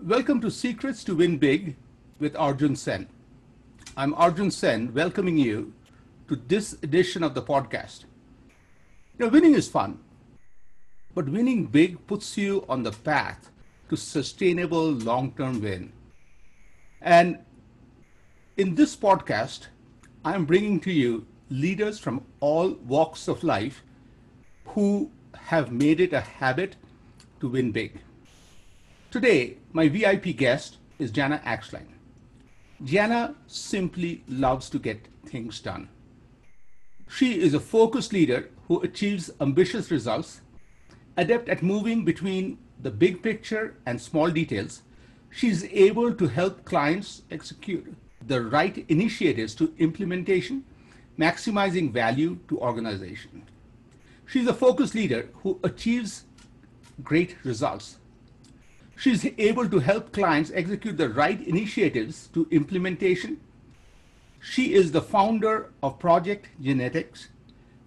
Welcome to Secrets to Win Big with Arjun Sen. I'm Arjun Sen, welcoming you to this edition of the podcast. Winning is fun, but winning big puts you on the path to sustainable long-term win. And in this podcast, I'm bringing to you leaders from all walks of life who have made it a habit to win big. Today, my VIP guest is Jana Axline. Jana simply loves to get things done. She is a focused leader who achieves ambitious results, adept at moving between the big picture and small details. She's able to help clients execute the right initiatives to implementation, maximizing value to organization. She's a focused leader who achieves great results. She's able to help clients execute the right initiatives to implementation. She is the founder of Project Genetics,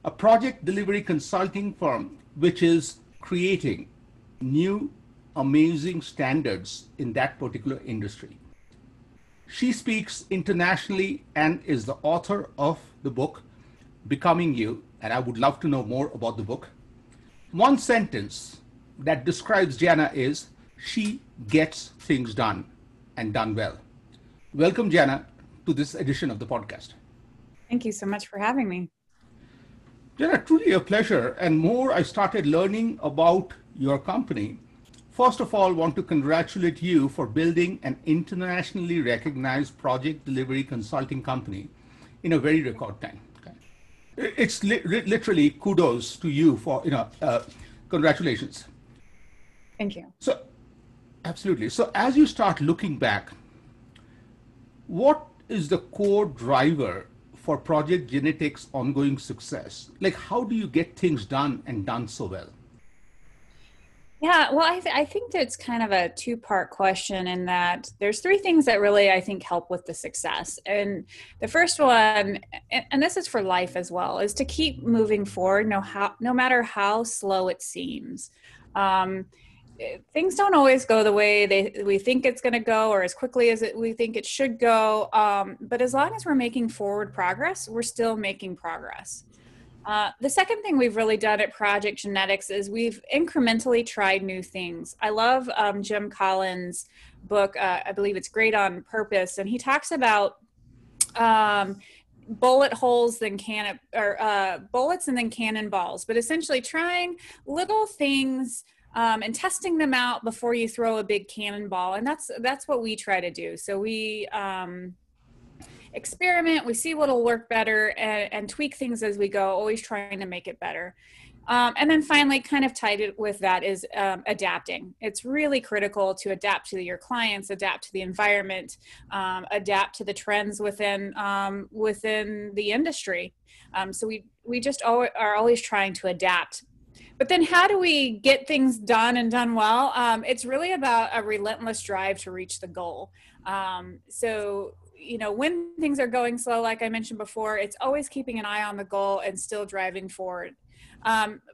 a project delivery consulting firm which is creating new, amazing standards in that particular industry. She speaks internationally and is the author of the book, Becoming You, and I would love to know more about the book. One sentence that describes Jana is, she gets things done and done well. Welcome, Jana, to this edition of the podcast. Thank you so much for having me. Jana, truly a pleasure. And more I started learning about your company. First of all, I want to congratulate you for building an internationally recognized project delivery consulting company in a very record time. Okay. It's literally kudos to you for, congratulations. Thank you. So, absolutely. So as you start looking back, what is the core driver for Project Genetics' ongoing success? Like, how do you get things done and done so well? Yeah, well, I think it's kind of a two-part question in that there's three things that really, I think, help with the success. And the first one, and this is for life as well, is to keep moving forward no matter how slow it seems. Things don't always go the way we think it's going to go or as quickly as we think it should go. But as long as we're making forward progress, we're still making progress. The second thing we've really done at Project Genetics is we've incrementally tried new things. I love Jim Collins' book. I believe it's Great on Purpose. And he talks about bullet holes, bullets and then cannonballs, but essentially trying little things and testing them out before you throw a big cannonball. And that's what we try to do. So we experiment, we see what'll work better and tweak things as we go, always trying to make it better. And then finally, kind of tied it with that is adapting. It's really critical to adapt to your clients, adapt to the environment, adapt to the trends within the industry. So we just are always trying to adapt. But then how do we get things done and done well? It's really about a relentless drive to reach the goal. So, when things are going slow, like I mentioned before, it's always keeping an eye on the goal and still driving forward.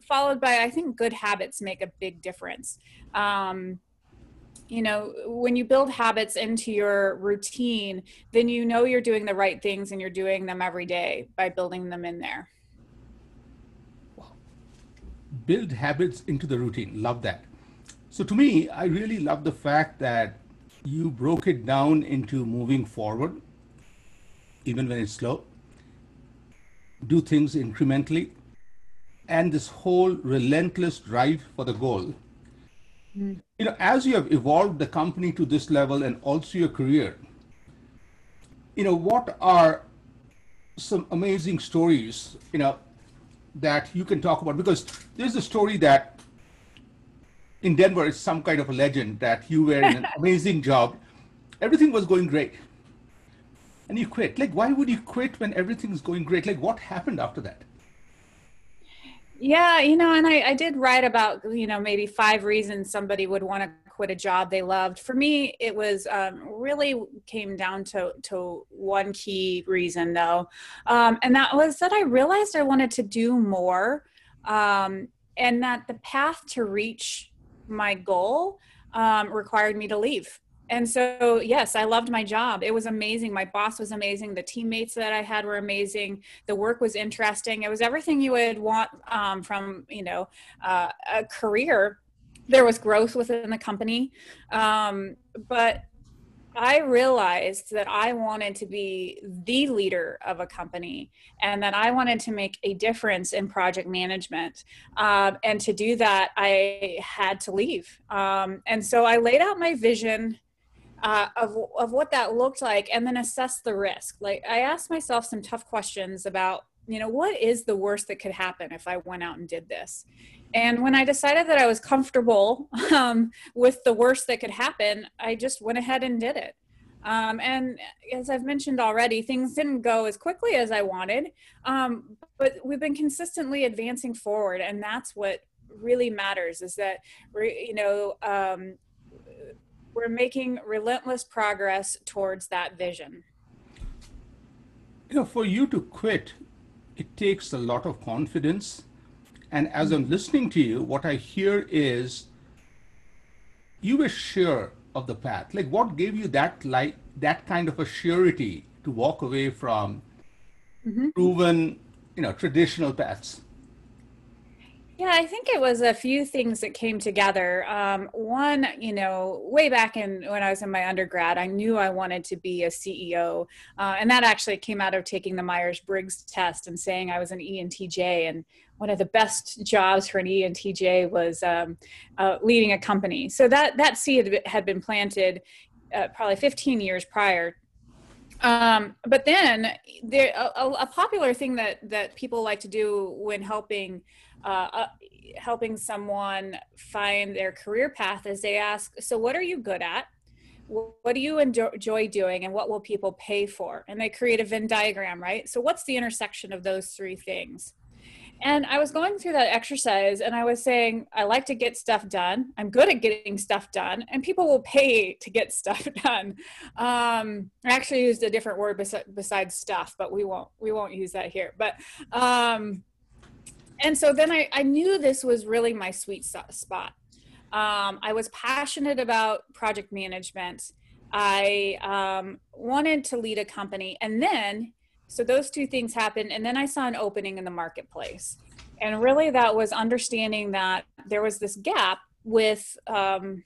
Followed by, I think, good habits make a big difference. When you build habits into your routine, then you're doing the right things and you're doing them every day by building them in there. Build habits into the routine. Love that. So to me, I really love the fact that you broke it down into moving forward, even when it's slow, do things incrementally, and this whole relentless drive for the goal. Mm. As you have evolved the company to this level and also your career, what are some amazing stories, that you can talk about? Because there's a story that in Denver is some kind of a legend that you were in an amazing job. Everything was going great. And you quit. Like, why would you quit when everything's going great? Like, what happened after that? Yeah, and I did write about, maybe 5 reasons somebody would want to quit a job they loved. For me, it was really came down to one key reason, though. And that was that I realized I wanted to do more, and that the path to reach my goal required me to leave. And so, yes, I loved my job. It was amazing. My boss was amazing. The teammates that I had were amazing. The work was interesting. It was everything you would want from, a career. There was growth within the company. But I realized that I wanted to be the leader of a company and that I wanted to make a difference in project management. And to do that, I had to leave. And so I laid out my vision of what that looked like and then assess the risk. Like I asked myself some tough questions about, what is the worst that could happen if I went out and did this? And when I decided that I was comfortable with the worst that could happen, I just went ahead and did it. And as I've mentioned already, things didn't go as quickly as I wanted, but we've been consistently advancing forward. And that's what really matters, is that we're making relentless progress towards that vision. For you to quit, it takes a lot of confidence. And as I'm listening to you, what I hear is you were sure of the path. Like what gave you that kind of a surety to walk away from proven, traditional paths? Yeah, I think it was a few things that came together. One, way back when I was in my undergrad, I knew I wanted to be a CEO. And that actually came out of taking the Myers-Briggs test and saying I was an ENTJ. And one of the best jobs for an ENTJ was leading a company. So that seed had been planted probably 15 years prior. But then a popular thing that people like to do when helping someone find their career path is they ask, so what are you good at? What do you enjoy doing? And what will people pay for? And they create a Venn diagram, right? So what's the intersection of those three things? And I was going through that exercise and I was saying, I like to get stuff done. I'm good at getting stuff done and people will pay to get stuff done. I actually used a different word besides stuff, but we won't use that here. But, and so then I knew this was really my sweet spot. I was passionate about project management. I wanted to lead a company. And then, so those two things happened. And then I saw an opening in the marketplace. And really that was understanding that there was this gap within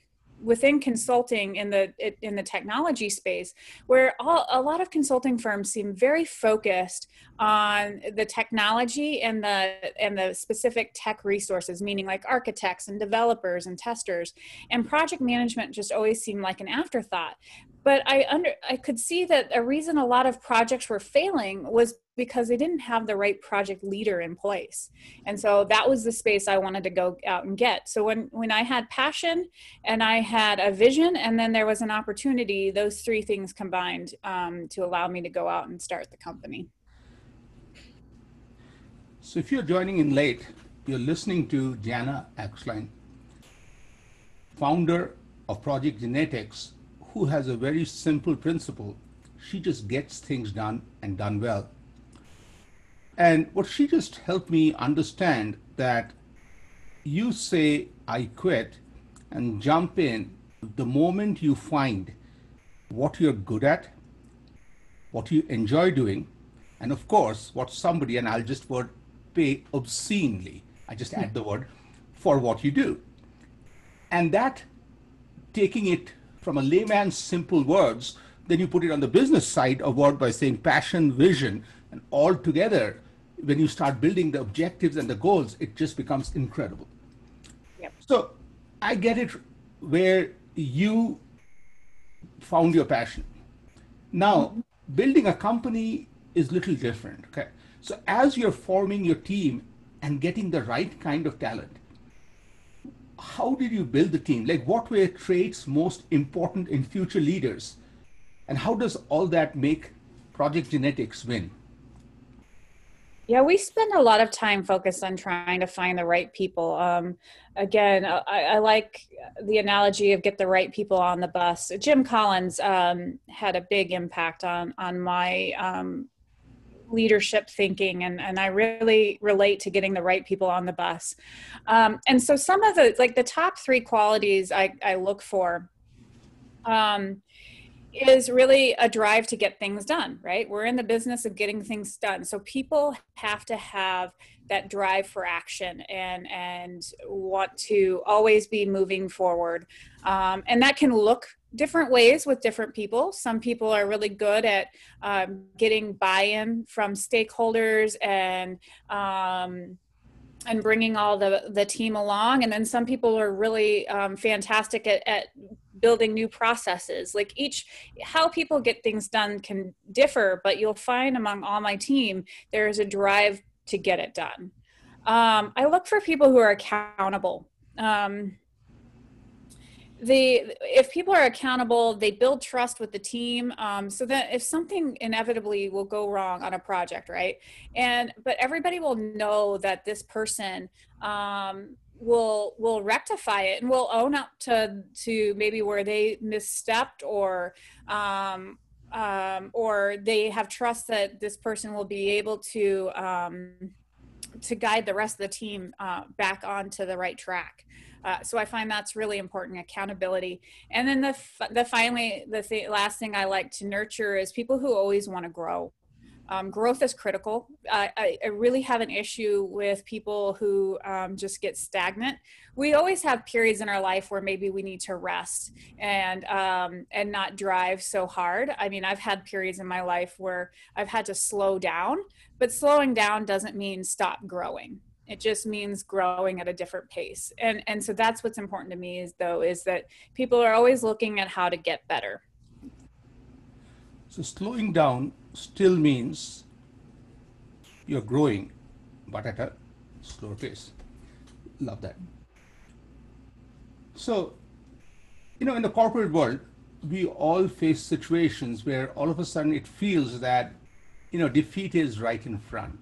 consulting in the technology space, where a lot of consulting firms seem very focused on the technology and the specific tech resources, meaning like architects and developers and testers, and project management just always seemed like an afterthought. But I could see that a reason a lot of projects were failing was because they didn't have the right project leader in place. And so that was the space I wanted to go out and get. So when I had passion and I had a vision and then there was an opportunity, those three things combined to allow me to go out and start the company. So if you're joining in late, you're listening to Jana Axline, founder of Project Genetics, who has a very simple principle. She just gets things done and done well. And what she just helped me understand that you say, I quit, and jump in the moment you find what you're good at, what you enjoy doing, and of course, what somebody, and I'll just pay obscenely, I just add the word, for what you do. And that, taking it from a layman's simple words, then you put it on the business side of word by saying passion, vision, and all together, when you start building the objectives and the goals, it just becomes incredible. Yep. So I get it where you found your passion. Now, building a company is a little different. Okay. So as you're forming your team and getting the right kind of talent, how did you build the team? Like what were traits most important in future leaders? And how does all that make Project Genetics win? Yeah, we spend a lot of time focused on trying to find the right people. Again, I like the analogy of get the right people on the bus. Jim Collins had a big impact on my leadership thinking, and I really relate to getting the right people on the bus. And so some of the top three qualities I look for is really a drive to get things done, right? We're in the business of getting things done. So people have to have that drive for action and want to always be moving forward. And that can look different ways with different people. Some people are really good at getting buy-in from stakeholders and bringing all the team along. And then some people are really fantastic at building new processes. Like how people get things done can differ, but you'll find among all my team, there's a drive to get it done. I look for people who are accountable. If people are accountable, they build trust with the team, so that if something inevitably will go wrong on a project, right? But everybody will know that this person will rectify it and will own up to maybe where they misstepped, or they have trust that this person will be able to guide the rest of the team back onto the right track. So I find that's really important, accountability. And then the last thing I like to nurture is people who always want to grow. Growth is critical. I really have an issue with people who just get stagnant. We always have periods in our life where maybe we need to rest and not drive so hard. I mean, I've had periods in my life where I've had to slow down, but slowing down doesn't mean stop growing. It just means growing at a different pace. And so that's what's important to me is that people are always looking at how to get better. So slowing down still means you're growing, but at a slower pace. Love that. So, in the corporate world, we all face situations where all of a sudden it feels that, defeat is right in front,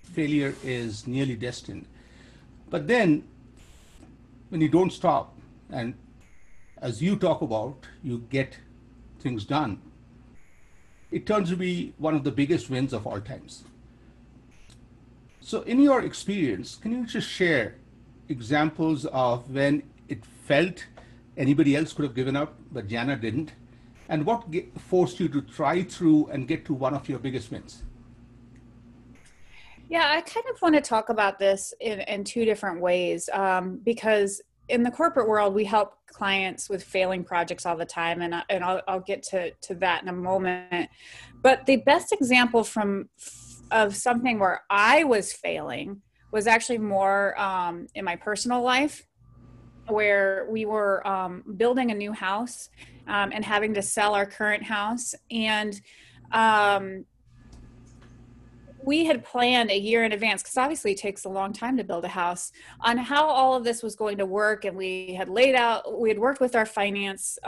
failure is nearly destined. But then when you don't stop, and as you talk about, you get things done, it turns to be one of the biggest wins of all times. So in your experience, can you just share examples of when it felt anybody else could have given up, but Jana didn't? And what forced you to try through and get to one of your biggest wins? Yeah, I kind of want to talk about this in two different ways, because in the corporate world, we help clients with failing projects all the time, and I'll get to that in a moment. But the best example of something where I was failing was actually more in my personal life, where we were building a new house and having to sell our current house, and we had planned a year in advance, because obviously it takes a long time to build a house, on how all of this was going to work. And we had worked with our finance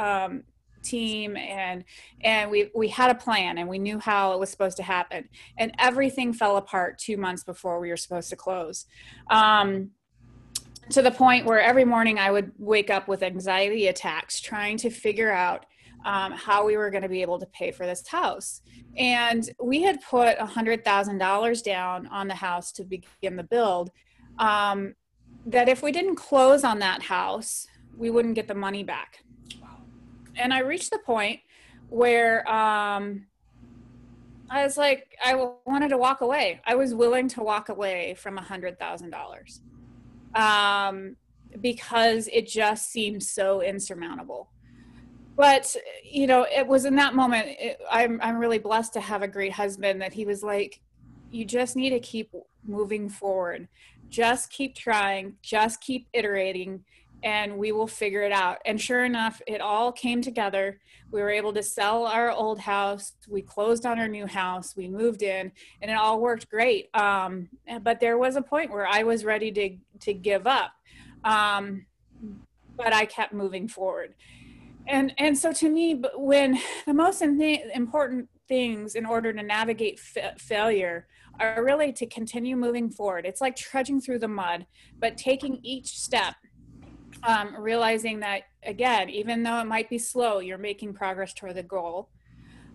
team, and we had a plan, and we knew how it was supposed to happen. And everything fell apart 2 months before we were supposed to close. To the point where every morning I would wake up with anxiety attacks trying to figure out how we were going to be able to pay for this house. And we had put $100,000 down on the house to begin the build, that if we didn't close on that house, we wouldn't get the money back. And I reached the point where I was like, I wanted to walk away. I was willing to walk away from $100,000 because it just seemed so insurmountable. But, it was in that moment, I'm really blessed to have a great husband that he was like, you just need to keep moving forward. Just keep trying, just keep iterating, and we will figure it out. And sure enough, it all came together. We were able to sell our old house. We closed on our new house. We moved in, and it all worked great. But there was a point where I was ready to give up. But I kept moving forward. And so to me, when the most important things in order to navigate failure are really to continue moving forward. It's like trudging through the mud, but taking each step, realizing that, again, even though it might be slow, you're making progress toward the goal.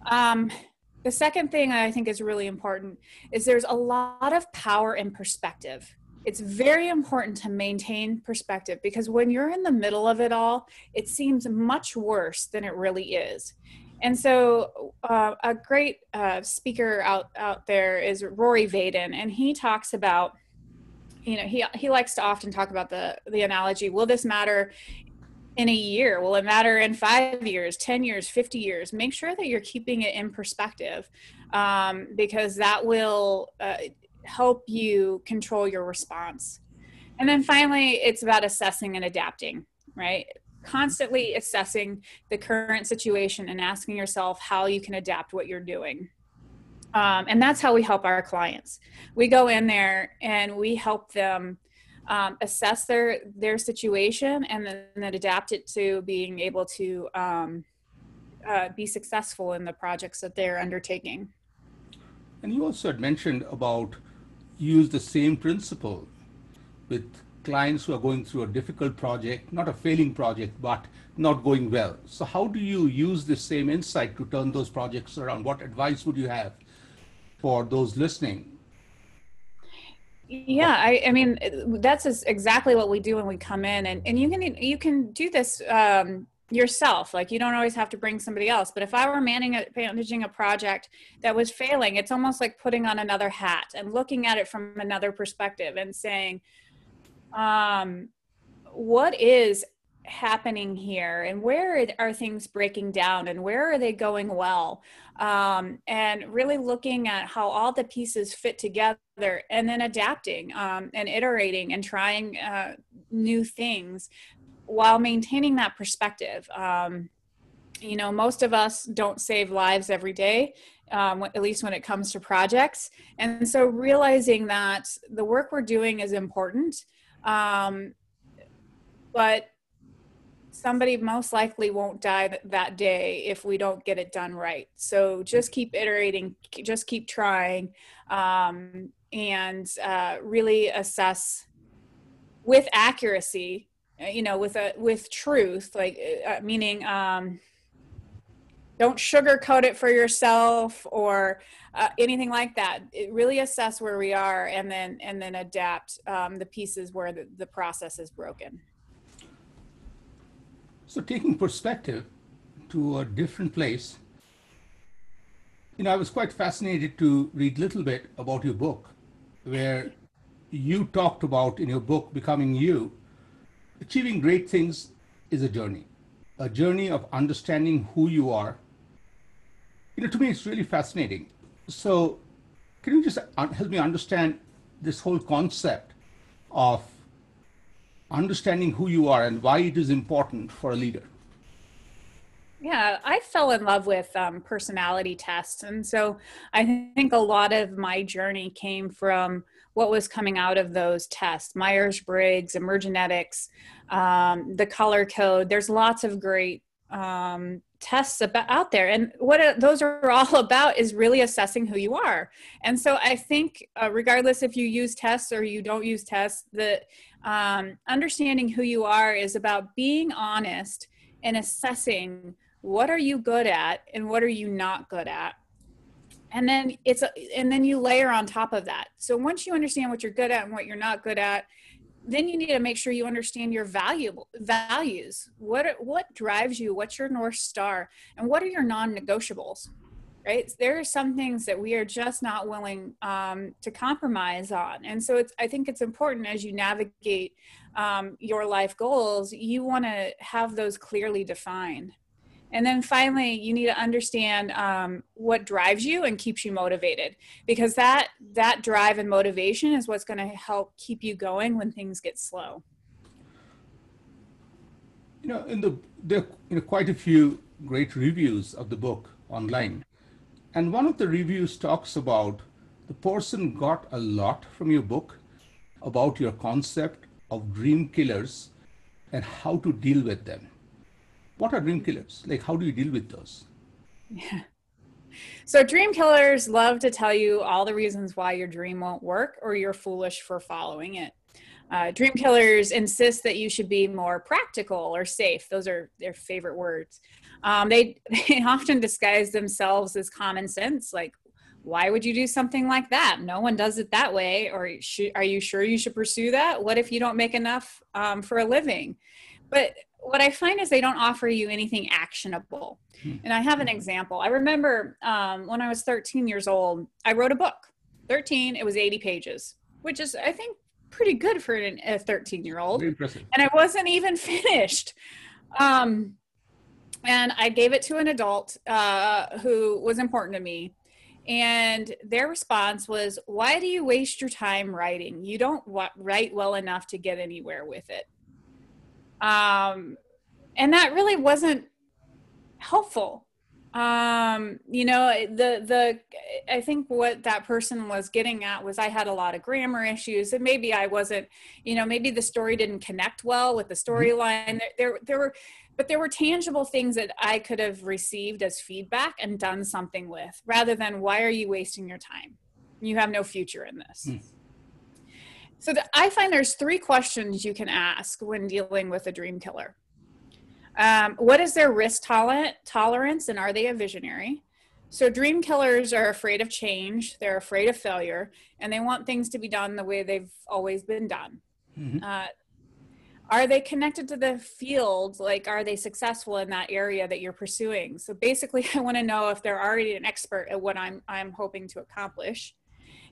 The second thing I think is really important is there's a lot of power in perspective. it's very important to maintain perspective, because when you're in the middle of it all, it seems much worse than it really is. And so a great speaker out there is Rory Vaden, and he talks about, he likes to often talk about the analogy, will this matter in a year? Will it matter in 5 years, 10 years, 50 years? Make sure that you're keeping it in perspective, because that will help you control your response. And then finally, it's about assessing and adapting, right? Constantly assessing the current situation and asking yourself how you can adapt what you're doing. And that's how we help our clients. We go in there and we help them assess their situation, and then adapt it to being able to be successful in the projects that they're undertaking. And you also had mentioned about use the same principle with clients who are going through a difficult project, not a failing project, but not going well. So how do you use this same insight to turn those projects around? What advice would you have for those listening? Yeah, I mean, that's exactly what we do when we come in, and you can do this yourself. Like, you don't always have to bring somebody else. But if I were managing a project that was failing, it's almost like putting on another hat and looking at it from another perspective and saying, what is happening here, and where are things breaking down, and where are they going well, and really looking at how all the pieces fit together, and then adapting and iterating and trying new things while maintaining that perspective. Most of us don't save lives every day, at least when it comes to projects. And so realizing that the work we're doing is important, but somebody most likely won't die that day if we don't get it done right. So just keep iterating, just keep trying, and really assess with accuracy, with truth, like meaning don't sugarcoat it for yourself or anything like that. Really assess where we are, and then adapt the pieces where the process is broken. So taking perspective to a different place, I was quite fascinated to read a little bit about your book, where you talked about in your book, Becoming You, achieving great things is a journey of understanding who you are. To me, it's really fascinating. So can you just help me understand this whole concept of understanding who you are and why it is important for a leader? Yeah, I fell in love with personality tests. And so I think a lot of my journey came from what was coming out of those tests: Myers-Briggs, Emergenetics, the color code. There's lots of great tests out there. And what those are all about is really assessing who you are. And so I think regardless if you use tests or you don't use tests, that understanding who you are is about being honest and assessing what are you good at and what are you not good at. And then you layer on top of that. So once you understand what you're good at and what you're not good at, then you need to make sure you understand your values. What drives you? What's your North Star? And what are your non-negotiables? Right? There are some things that we are just not willing to compromise on. And so I think it's important as you navigate your life goals, you want to have those clearly defined. And then finally, you need to understand what drives you and keeps you motivated, because that drive and motivation is what's going to help keep you going when things get slow. There are quite a few great reviews of the book online. And one of the reviews talks about the person got a lot from your book about your concept of dream killers and how to deal with them. What are dream killers? Like, how do you deal with those? Yeah. So dream killers love to tell you all the reasons why your dream won't work or you're foolish for following it. Dream killers insist that you should be more practical or safe. Those are their favorite words. They often disguise themselves as common sense, like why would you do something like that? No one does it that way. Or are you sure you should pursue that? What if you don't make enough for a living? But what I find is they don't offer you anything actionable. And I have an example. I remember when I was 13 years old, I wrote a book. 13, it was 80 pages, which is, I think, pretty good for a 13-year-old. Very impressive. And I wasn't even finished. And I gave it to an adult who was important to me. And their response was, why do you waste your time writing? You don't write well enough to get anywhere with it. And that really wasn't helpful. You know, I think what that person was getting at was I had a lot of grammar issues, and maybe I wasn't, you know, maybe the story didn't connect well with the storyline. But there were tangible things that I could have received as feedback and done something with, rather than, why are you wasting your time? You have no future in this. So I find there's 3 questions you can ask when dealing with a dream killer. What is their risk tolerance, and are they a visionary? So dream killers are afraid of change, they're afraid of failure, and they want things to be done the way they've always been done. Are they connected to the field? Like, are they successful in that area that you're pursuing? So basically, I want to know if they're already an expert at what I'm hoping to accomplish.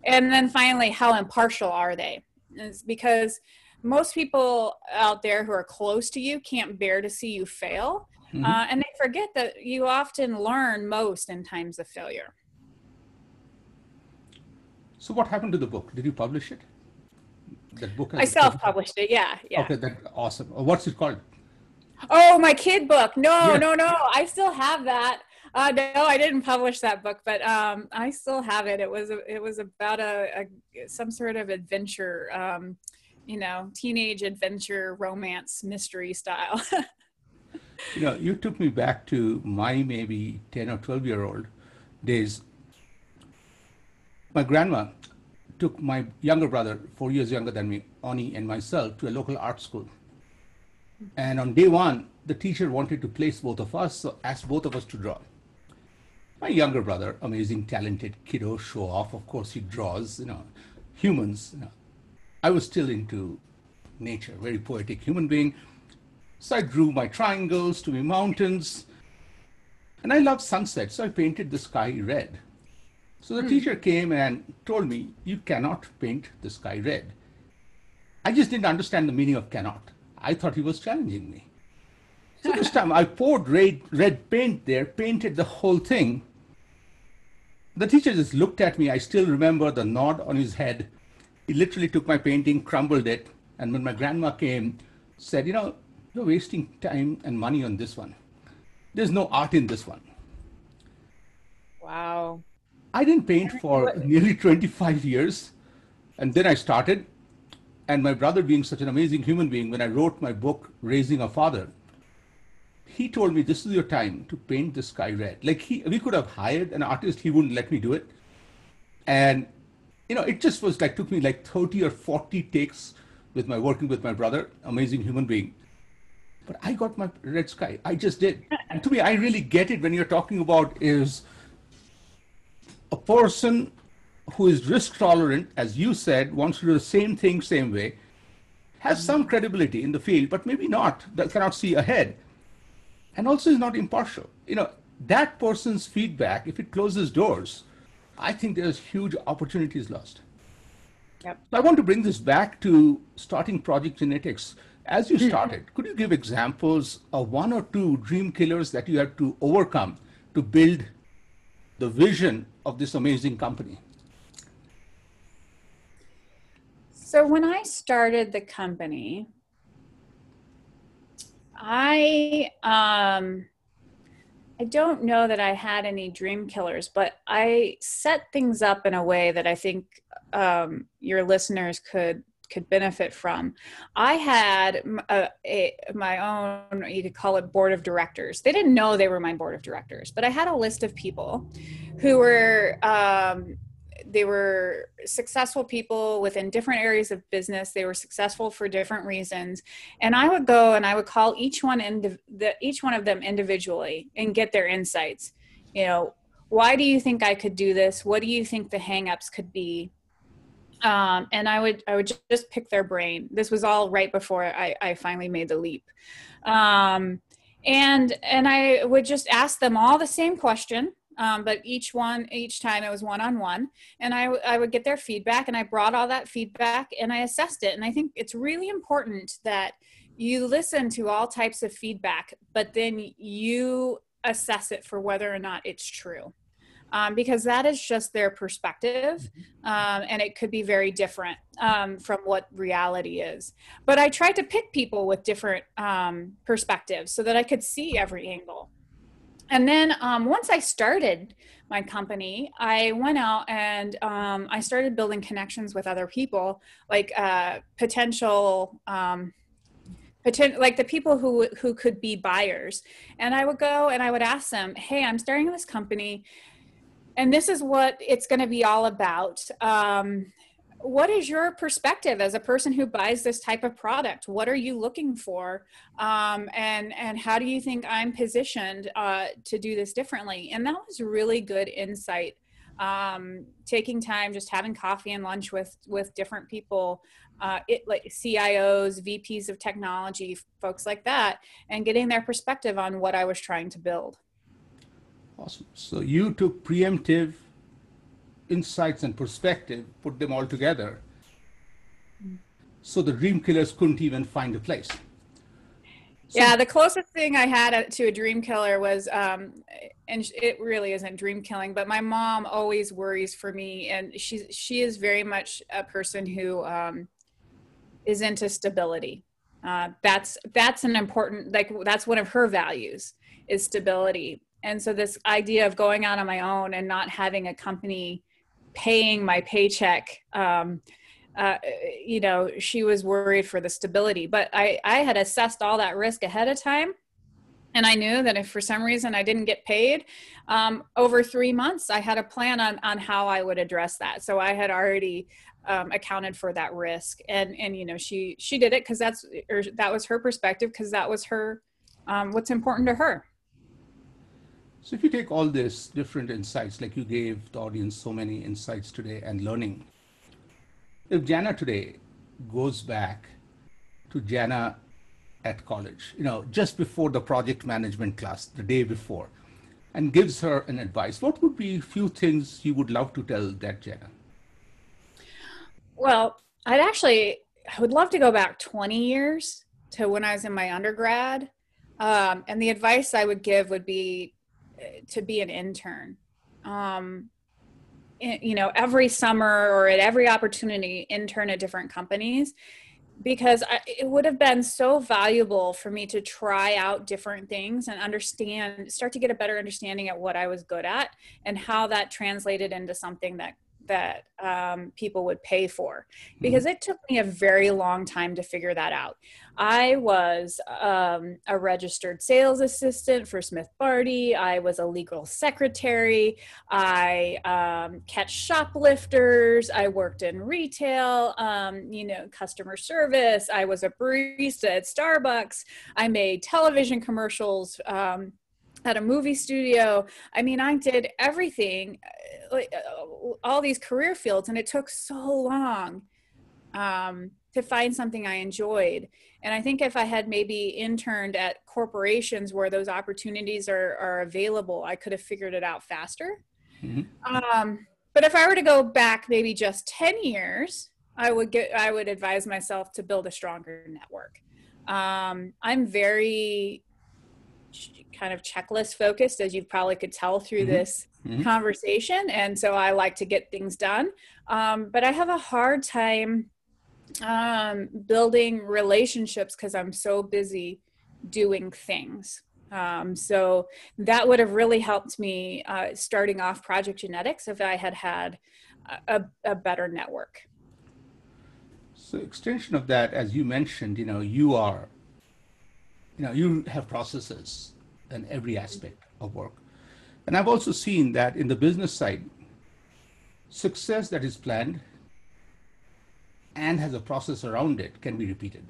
And then finally, how impartial are they? It's because most people out there who are close to you can't bear to see you fail. And they forget that you often learn most in times of failure. So what happened to the book? Did you publish it? That book? I self-published it. Yeah. Okay, that's awesome. What's it called? Oh, my kid book. No. I still have that. No, I didn't publish that book, but I still have it. It was about some sort of adventure, you know, teenage adventure, romance, mystery style. You know, you took me back to my maybe 10 or 12-year-old days. My grandma took my younger brother, 4 years younger than me, Oni, and myself to a local art school. And on day 1, the teacher wanted to place both of us, so asked both of us to draw. My younger brother, amazing, talented kiddo, show off. Of course, he draws, you know, humans. You know. I was still into nature, very poetic human being. So I drew my triangles to my mountains. And I love sunsets, so I painted the sky red. So the teacher came and told me, you cannot paint the sky red. I just didn't understand the meaning of cannot. I thought he was challenging me. So this time I poured red paint there, painted the whole thing. The teacher just looked at me. I still remember the nod on his head. He literally took my painting, crumbled it. And when my grandma came, said, you know, you're wasting time and money on this one. There's no art in this one. Wow. I didn't paint for nearly 25 years. And then I started. And my brother, being such an amazing human being, when I wrote my book, Raising a Father, he told me, this is your time to paint the sky red. Like we could have hired an artist, he wouldn't let me do it. And, you know, it just was like, took me like 30 or 40 takes with working with my brother, amazing human being. But I got my red sky. I just did. And to me, I really get it when you're talking about is a person who is risk tolerant, as you said, wants to do the same thing, same way, has some credibility in the field, but maybe not, that cannot see ahead. And also is not impartial. You know, that person's feedback, if it closes doors, I think there's huge opportunities lost. Yep. So I want to bring this back to starting Project Genetics. As you started, could you give examples of 1 or 2 dream killers that you had to overcome to build the vision of this amazing company? So when I started the company, I don't know that I had any dream killers, but I set things up in a way that I think your listeners could benefit from. I had my own, you could call it board of directors. They didn't know they were my board of directors, but I had a list of people who were, they were successful people within different areas of business. They were successful for different reasons. And I would go and I would call each one of them individually and get their insights. You know, why do you think I could do this? What do you think the hangups could be? And I would just pick their brain. This was all right before I finally made the leap. And I would just ask them all the same question. But each time it was one-on-one, and I would get their feedback, and I brought all that feedback and I assessed it. And I think it's really important that you listen to all types of feedback, but then you assess it for whether or not it's true. Because that is just their perspective, and it could be very different from what reality is. But I tried to pick people with different perspectives so that I could see every angle. And then once I started my company, I went out and I started building connections with other people, like potential like the people who could be buyers. And I would go and I would ask them, hey, I'm starting this company, and this is what it's going to be all about. What is your perspective as a person who buys this type of product? What are you looking for? And how do you think I'm positioned to do this differently? And that was really good insight. Taking time, just having coffee and lunch with different people, like CIOs, VPs of technology, folks like that, and getting their perspective on what I was trying to build. Awesome. So you took preemptive insights and perspective, put them all together, so the dream killers couldn't even find a place. Yeah, the closest thing I had to a dream killer was, and it really isn't dream killing, but my mom always worries for me, and she is very much a person who is into stability. That's an important, like, that's one of her values, is stability. And so this idea of going out on my own and not having a company paying my paycheck, she was worried for the stability. But I had assessed all that risk ahead of time. And I knew that if for some reason I didn't get paid, over 3 months, I had a plan on how I would address that. So I had already accounted for that risk. And she did it because that was her perspective, because that was her, what's important to her. So if you take all these different insights, like you gave the audience so many insights today and learning, if Jana today goes back to Jana at college, just before the project management class, the day before, and gives her an advice, what would be a few things you would love to tell that Jana? Well, I would love to go back 20 years to when I was in my undergrad. And the advice I would give would be to be an intern. Every summer or at every opportunity, intern at different companies, because it would have been so valuable for me to try out different things and start to get a better understanding at what I was good at and how that translated into something that people would pay for, because it took me a very long time to figure that out. I was a registered sales assistant for Smith Barney. I was a legal secretary. I catch shoplifters. I worked in retail, customer service. I was a barista at Starbucks. I made television commercials at a movie studio. I mean, I did everything, all these career fields, and it took so long to find something I enjoyed. And I think if I had maybe interned at corporations where those opportunities are available, I could have figured it out faster. But if I were to go back maybe just 10 years, I would advise myself to build a stronger network. I'm very kind of checklist focused, as you probably could tell through this conversation. And so I like to get things done. But I have a hard time building relationships because I'm so busy doing things. So that would have really helped me starting off Project Genetics if I had a better network. So extension of that, as you mentioned, you have processes in every aspect of work. And I've also seen that in the business side, success that is planned and has a process around it can be repeated.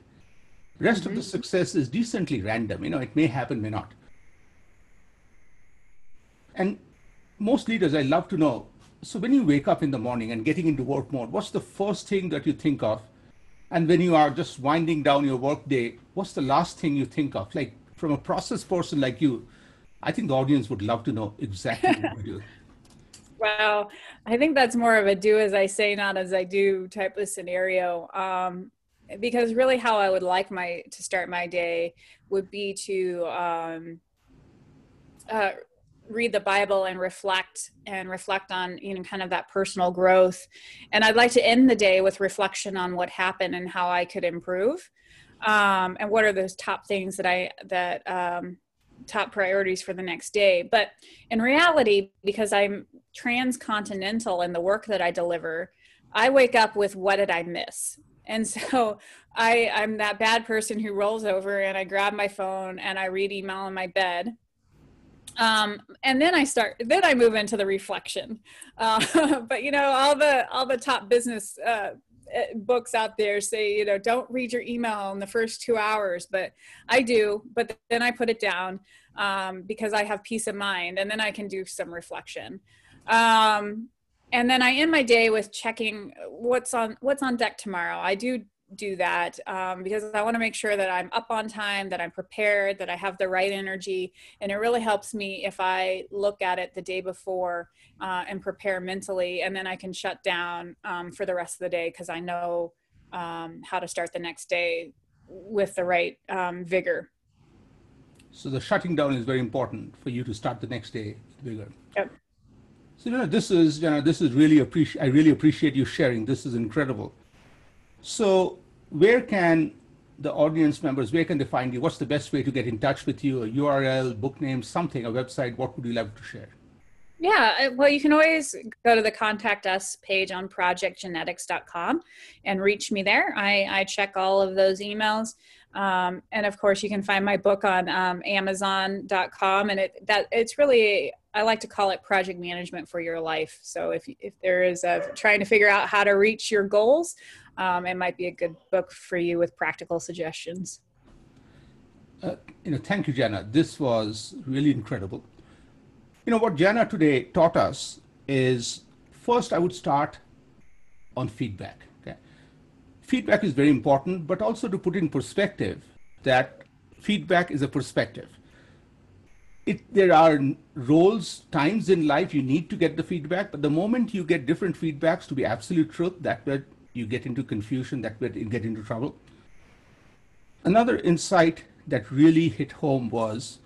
The rest of the success is decently random. It may happen, may not. And most leaders, I love to know, so when you wake up in the morning and getting into work mode, what's the first thing that you think of? And when you are just winding down your work day, what's the last thing you think of? Like from a process person like you, I think the audience would love to know exactly what you do. Well, I think that's more of a do as I say, not as I do type of scenario. Because really how I would like to start my day would be to read the Bible and reflect on, kind of that personal growth. And I'd like to end the day with reflection on what happened and how I could improve. And what are those top things top priorities for the next day. But in reality, because I'm transcontinental in the work that I deliver, I wake up with what did I miss? And so I'm that bad person who rolls over and I grab my phone and I read email in my bed. And then I move into the reflection. But all the top business books out there say, don't read your email in the first 2 hours, but I do, but then I put it down, because I have peace of mind, and then I can do some reflection. And then I end my day with checking what's on deck tomorrow. I do that because I want to make sure that I'm up on time, that I'm prepared, that I have the right energy. And it really helps me if I look at it the day before and prepare mentally, and then I can shut down for the rest of the day because I know how to start the next day with the right vigor. So the shutting down is very important for you to start the next day with vigor. Yep. So this is really I really appreciate you sharing. This is incredible. So where can the audience members, where can they find you? What's the best way to get in touch with you? A URL, book name, something, a website? What would you like to share? Yeah, well, you can always go to the Contact Us page on projectgenetics.com and reach me there. I check all of those emails. And of course, you can find my book on Amazon.com. And it's really, I like to call it project management for your life. So if there is trying to figure out how to reach your goals, it might be a good book for you with practical suggestions. Thank you, Jana. This was really incredible. What Jana today taught us is, first I would start on feedback. Okay? Feedback is very important, but also to put in perspective that feedback is a perspective. There are roles, times in life you need to get the feedback, but the moment you get different feedbacks to be absolute truth, that's where you get into confusion, that's where you get into trouble. Another insight that really hit home was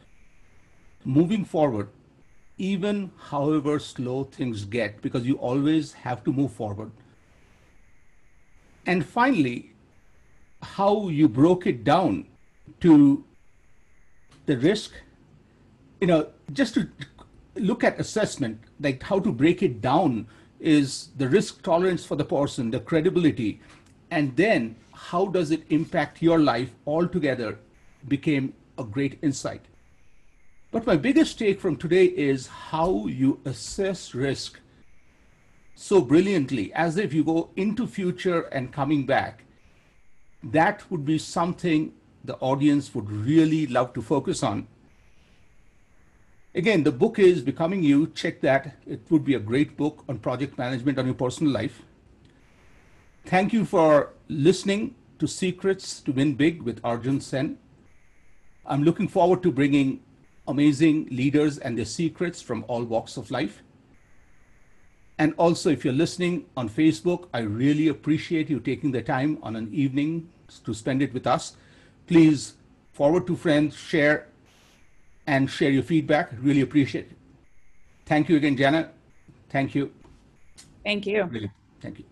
moving forward, even however slow things get, because you always have to move forward. And finally, how you broke it down to the risk, just to look at assessment, like how to break it down is the risk tolerance for the person, the credibility, and then how does it impact your life altogether became a great insight. But my biggest take from today is how you assess risk so brilliantly, as if you go into future and coming back. That would be something the audience would really love to focus on. Again, the book is Becoming You. Check that. It would be a great book on project management on your personal life. Thank you for listening to Secrets to Win Big with Arjun Sen. I'm looking forward to bringing amazing leaders and their secrets from all walks of life. And also, if you're listening on Facebook, I really appreciate you taking the time on an evening to spend it with us. Please forward to friends, share your feedback. Really appreciate it. Thank you again, Jana. Thank you. Thank you. Really, thank you.